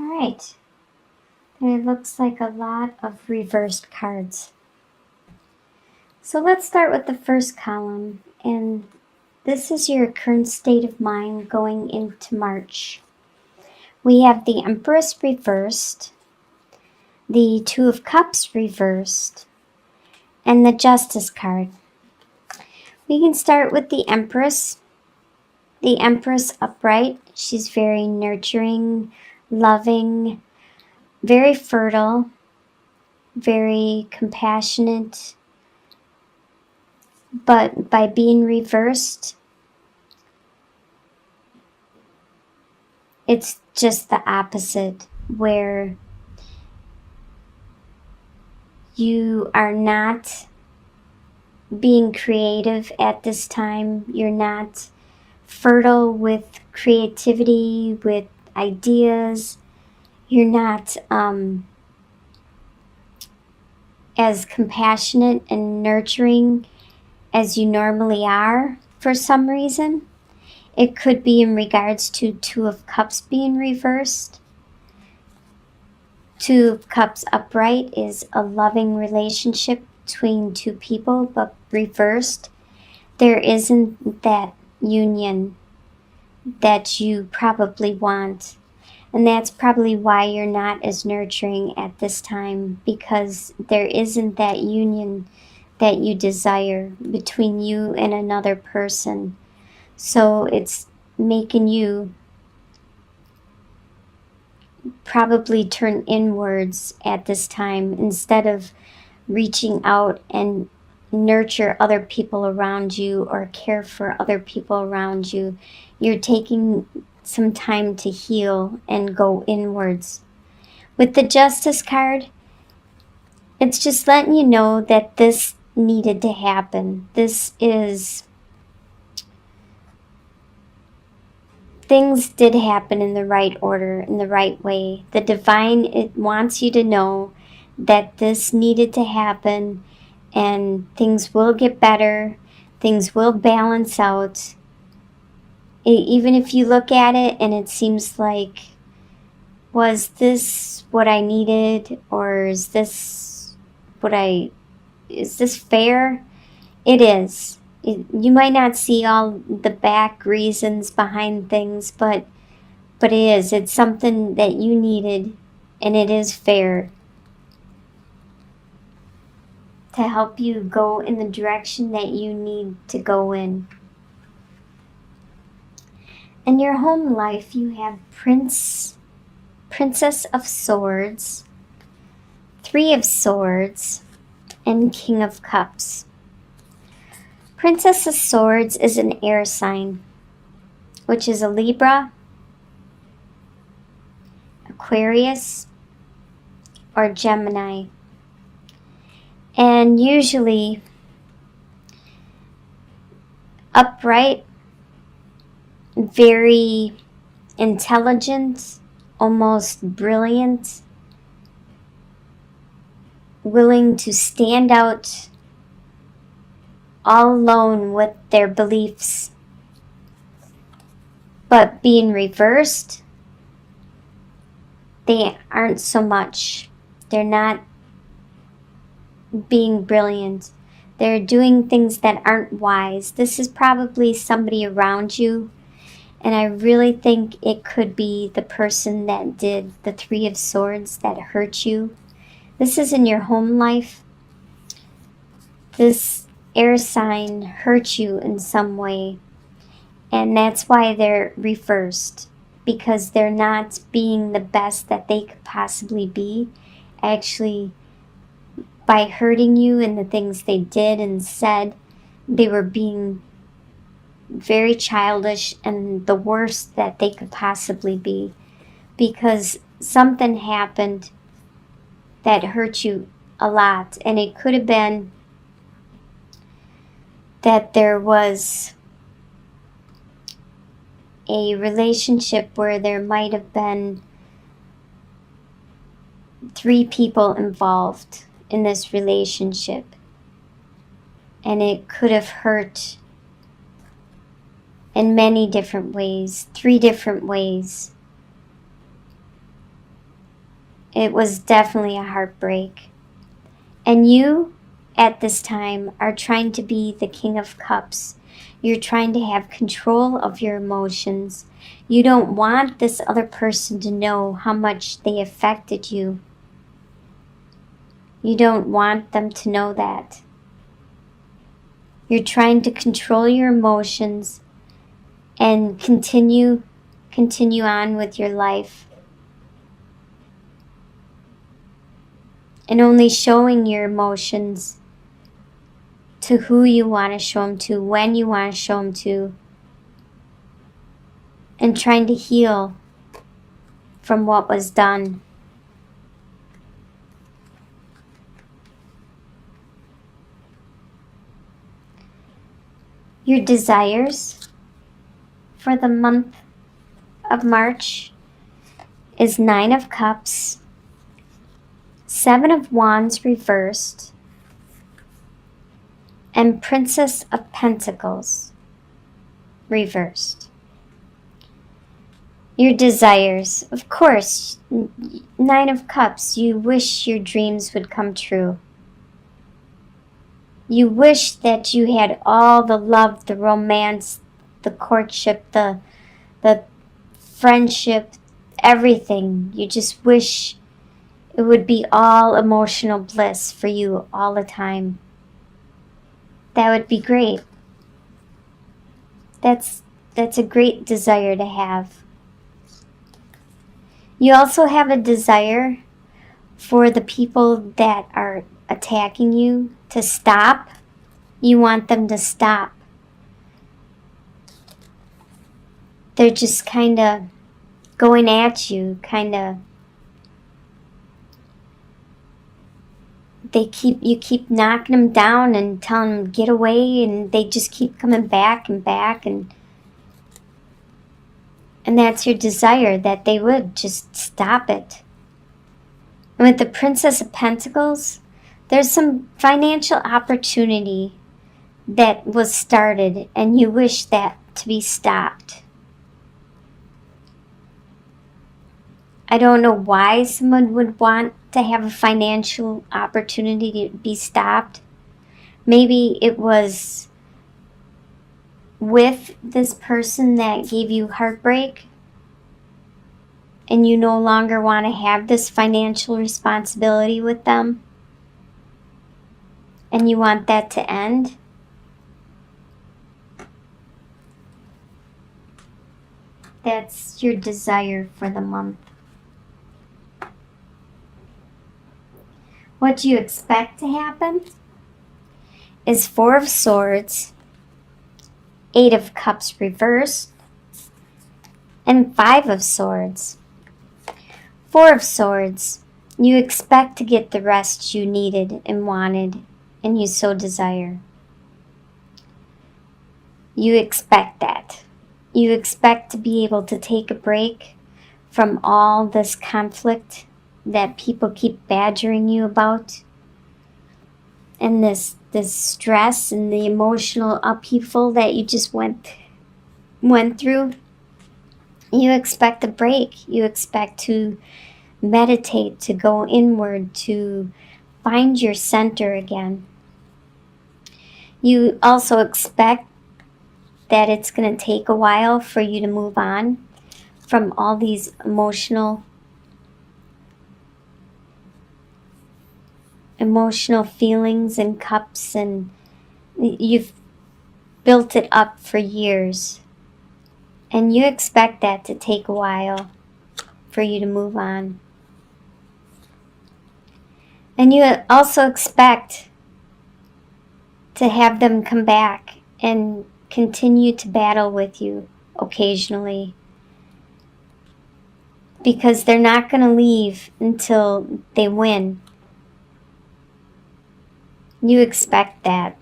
right. It looks like a lot of reversed cards. So let's start with the first column, and this is your current state of mind going into March. We have the Empress reversed, the Two of Cups reversed, and the Justice card. We can start with the Empress. The Empress upright, she's very nurturing, loving, very fertile, very compassionate. But by being reversed, it's just the opposite, where you are not being creative at this time. You're not fertile with creativity, with ideas. You're not as compassionate and nurturing as you normally are for some reason. It could be in regards to Two of Cups being reversed. Two of Cups upright is a loving relationship between two people, but reversed, there isn't that union that you probably want. And that's probably why you're not as nurturing at this time, because there isn't that union that you desire between you and another person. So it's making you probably turn inwards at this time instead of reaching out and nurture other people around you or care for other people around you. You're taking some time to heal and go inwards. With the Justice card, it's just letting you know that this needed to happen. Things did happen in the right order, in the right way. The divine, it wants you to know that this needed to happen, and things will get better. Things will balance out. Even if you look at it and it seems like, was this what I needed, or is this fair? It is. You might not see all the back reasons behind things, but it is. It's something that you needed, and it is fair to help you go in the direction that you need to go in. In your home life, you have Princess of Swords, Three of Swords, and King of Cups. Princess of Swords is an air sign, which is a Libra, Aquarius, or Gemini. And usually upright, very intelligent, almost brilliant, willing to stand out all alone with their beliefs. But being reversed, they aren't so much. They're not being brilliant. They're doing things that aren't wise. This is probably somebody around you, and I really think it could be the person that did the Three of Swords that hurt you. This is in your home life. This air sign hurt you in some way, and that's why they're reversed, because they're not being the best that they could possibly be. Actually, by hurting you and the things they did and said, they were being very childish and the worst that they could possibly be, because something happened that hurt you a lot. And it could have been that there was a relationship where there might have been 3 people involved in this relationship, and it could have hurt in many different ways, 3 different ways. It was definitely a heartbreak. And you, at this time, are trying to be the King of Cups. You're trying to have control of your emotions. You don't want this other person to know how much they affected you. You don't want them to know that. You're trying to control your emotions and continue on with your life. And only showing your emotions to who you want to show them to, when you want to show them to, and trying to heal from what was done. Your desires for the month of March is 9 of Cups, 7 of Wands reversed, and Princess of Pentacles reversed. Your desires, of course, 9 of Cups, you wish your dreams would come true. You wish that you had all the love, the romance, the courtship, the friendship, everything. You just wish it would be all emotional bliss for you all the time. That would be great. That's a great desire to have. You also have a desire for the people that are attacking you to stop. You want them to stop. They're just kind of going at you, you keep knocking them down and telling them get away, and they just keep coming back and back, and that's your desire, that they would just stop it. And with the Princess of Pentacles, there's some financial opportunity that was started, and you wish that to be stopped. I don't know why someone would want to have a financial opportunity to be stopped. Maybe it was with this person that gave you heartbreak, and you no longer want to have this financial responsibility with them, and you want that to end. That's your desire for the month. What you expect to happen is 4 of Swords, 8 of Cups reversed, and 5 of Swords. 4 of Swords, you expect to get the rest you needed and wanted, and you so desire. You expect that. You expect to be able to take a break from all this conflict that people keep badgering you about, and this stress and the emotional upheaval that you just went through. You expect a break. You expect to meditate, to go inward, to find your center again. You also expect that it's going to take a while for you to move on from all these emotional feelings and cups, and you've built it up for years, and you expect that to take a while for you to move on. And you also expect to have them come back and continue to battle with you occasionally, because they're not going to leave until they win. You expect that.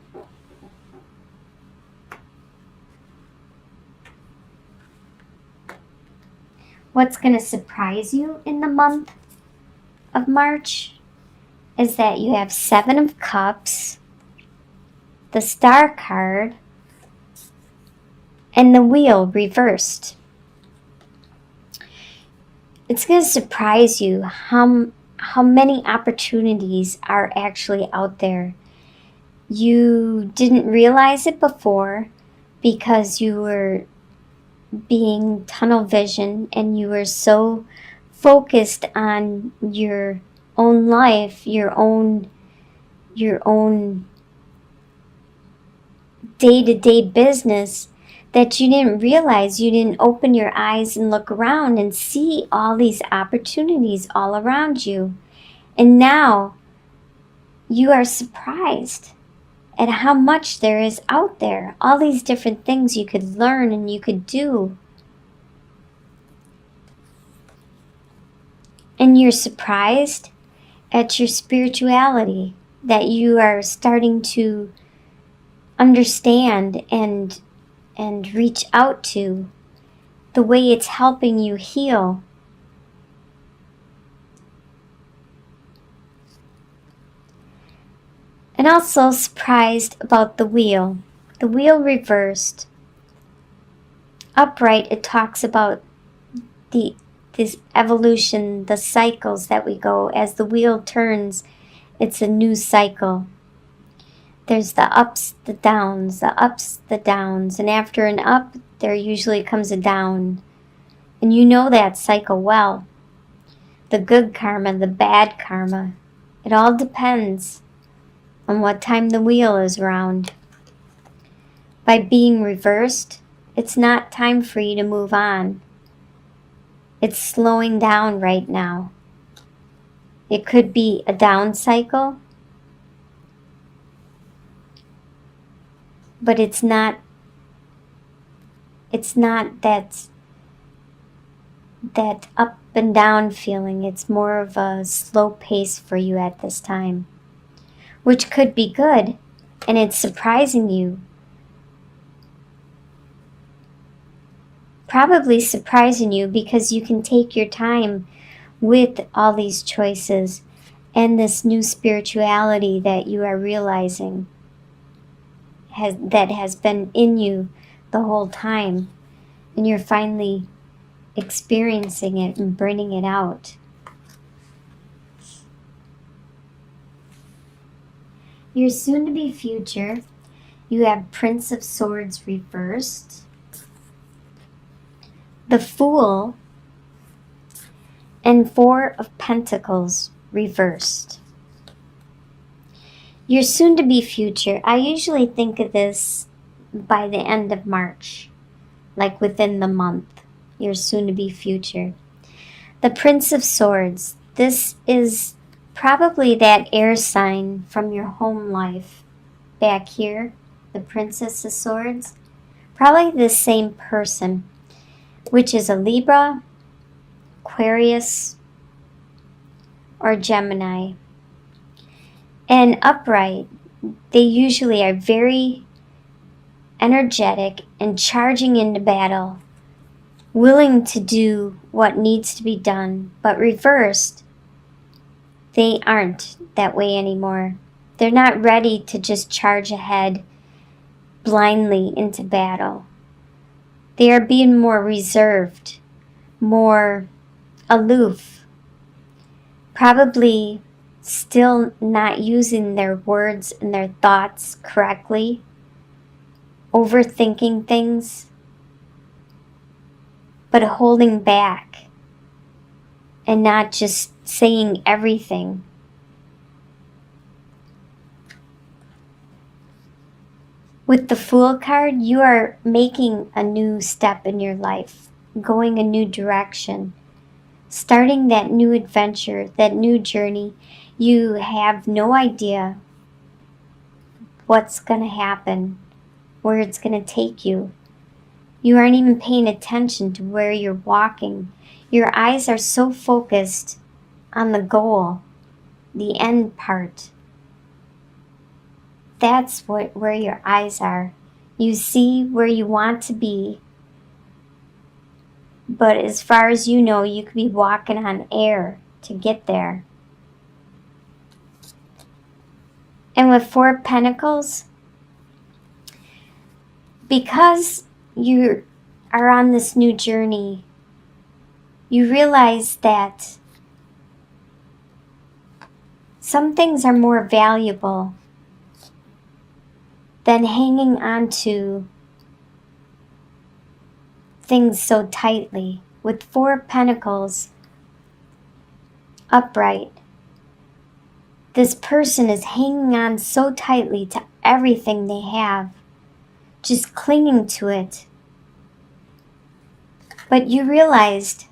What's going to surprise you in the month of March is that you have 7 of Cups, the Star card, and the Wheel reversed. It's going to surprise you how many opportunities are actually out there. You didn't realize it before because you were being tunnel vision and you were so focused on your own life, your own day-to-day business, that you didn't realize, you didn't open your eyes and look around and see all these opportunities all around you. And now you are surprised at how much there is out there, all these different things you could learn and you could do. And you're surprised at your spirituality, that you are starting to understand and reach out to, the way it's helping you heal. And also surprised about the wheel. The wheel reversed. Upright, it talks about this evolution, the cycles that we go. As the wheel turns, it's a new cycle. There's the ups, the downs, the ups, the downs. And after an up, there usually comes a down. And you know that cycle well. The good karma, the bad karma. It all depends on what time the wheel is round. By being reversed, it's not time for you to move on. It's slowing down right now. It could be a down cycle, but it's not that up and down feeling. It's more of a slow pace for you at this time, which could be good, and it's surprising you. Probably surprising you because you can take your time with all these choices and this new spirituality that you are realizing that has been in you the whole time, and you're finally experiencing it and bringing it out. Your soon-to-be future, you have Prince of Swords reversed, the Fool, and Four of Pentacles reversed. Your soon-to-be future, I usually think of this by the end of March, like within the month, your soon-to-be future. The Prince of Swords, this is probably that air sign from your home life back here, the Princess of Swords. Probably the same person, which is a Libra, Aquarius, or Gemini. And upright, they usually are very energetic and charging into battle, willing to do what needs to be done, but reversed, they aren't that way anymore. They're not ready to just charge ahead blindly into battle. They are being more reserved, more aloof, probably still not using their words and their thoughts correctly, overthinking things, but holding back and not just saying everything. With the Fool card, you are making a new step in your life, going a new direction, starting that new adventure, that new journey. You have no idea what's going to happen, where it's going to take you. You aren't even paying attention to where you're walking. Your eyes are so focused on the goal, the end part. That's where your eyes are. You see where you want to be, but as far as you know, you could be walking on air to get there. And with Four of Pentacles, because you are on this new journey, you realize that some things are more valuable than hanging on to things so tightly. With 4 of Pentacles upright, this person is hanging on so tightly to everything they have, just clinging to it. But you realized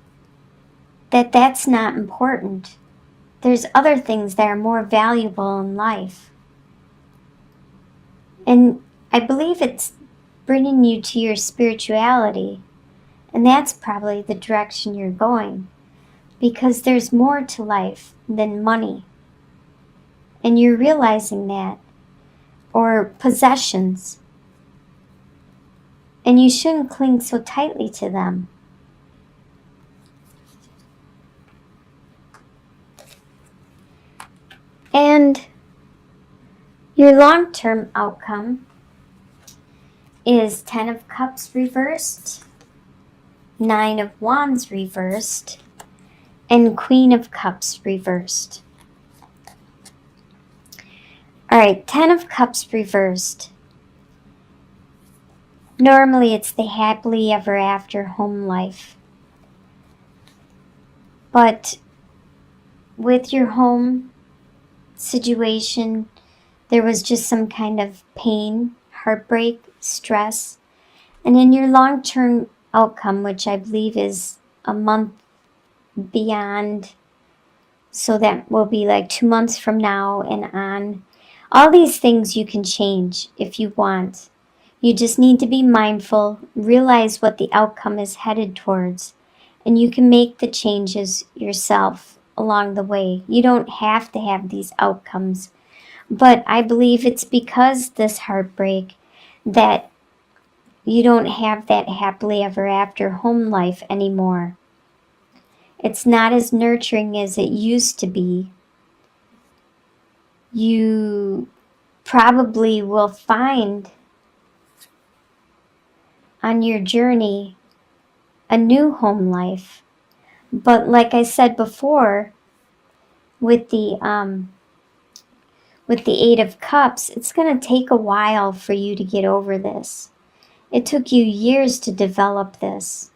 that that's not important. There's other things that are more valuable in life. And I believe it's bringing you to your spirituality. And that's probably the direction you're going. Because there's more to life than money. And you're realizing that. Or possessions. And you shouldn't cling so tightly to them. And your long-term outcome is 10 of Cups reversed, 9 of Wands reversed, and Queen of Cups reversed. Alright, 10 of Cups reversed. Normally it's the happily ever after home life. But with your home situation, there was just some kind of pain, heartbreak, stress. And in your long-term outcome, which I believe is a month beyond, so that will be like 2 months from now and on, all these things you can change if you want. You just need to be mindful, realize what the outcome is headed towards, and you can make the changes yourself along the way. You don't have to have these outcomes. But I believe it's because this heartbreak that you don't have that happily ever after home life anymore. It's not as nurturing as it used to be. You probably will find on your journey a new home life. But like I said before, with the 8 of Cups, it's going to take a while for you to get over this. It took you years to develop this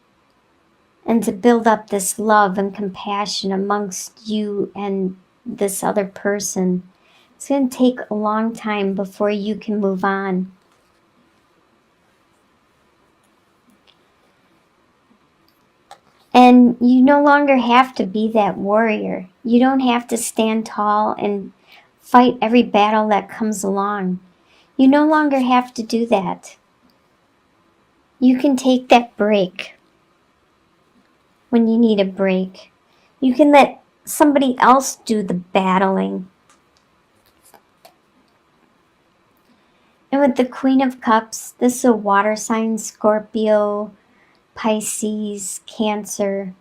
and to build up this love and compassion amongst you and this other person. It's going to take a long time before you can move on. And you no longer have to be that warrior. You don't have to stand tall and fight every battle that comes along. You no longer have to do that. You can take that break when you need a break. You can let somebody else do the battling. And with the Queen of Cups, this is a water sign, Scorpio, Pisces, Cancer.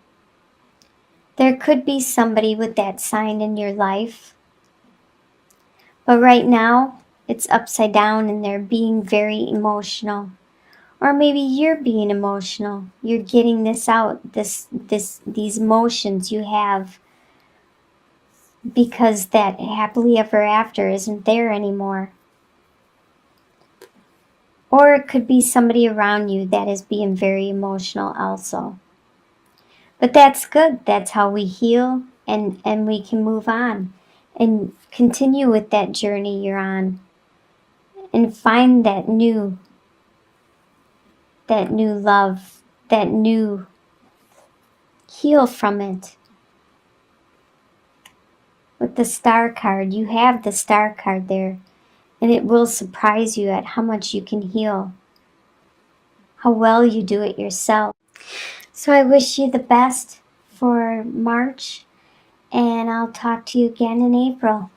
There could be somebody with that sign in your life. But right now, it's upside down and they're being very emotional. Or maybe you're being emotional. You're getting this out, these emotions you have because that happily ever after isn't there anymore. Or it could be somebody around you that is being very emotional also. But that's good. That's how we heal and we can move on and continue with that journey you're on and find that new love, that new heal from it. With the Star card, you have the Star card there, and it will surprise you at how much you can heal, how well you do it yourself. So I wish you the best for March, and I'll talk to you again in April.